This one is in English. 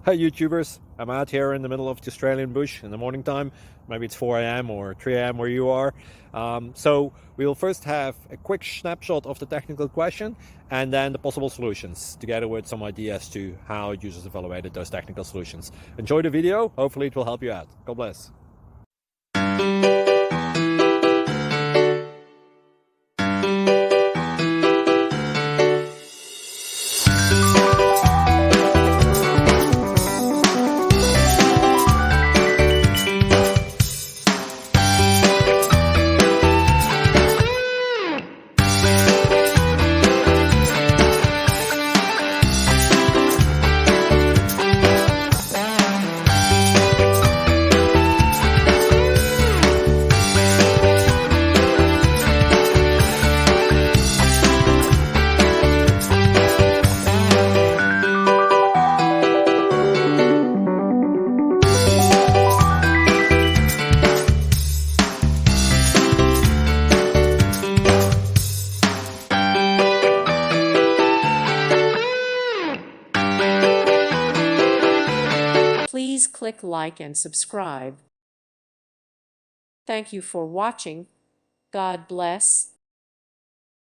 Hi YouTubers, I'm out here in the middle of the Australian bush in the morning time. Maybe it's 4 a.m. or 3 a.m. where you are. So we'll first have a quick snapshot of the technical question and then the possible solutions, together with some ideas to how users evaluated those technical solutions. Enjoy the video, hopefully it will help you out. God bless. Please click like and subscribe. Thank you for watching. God bless.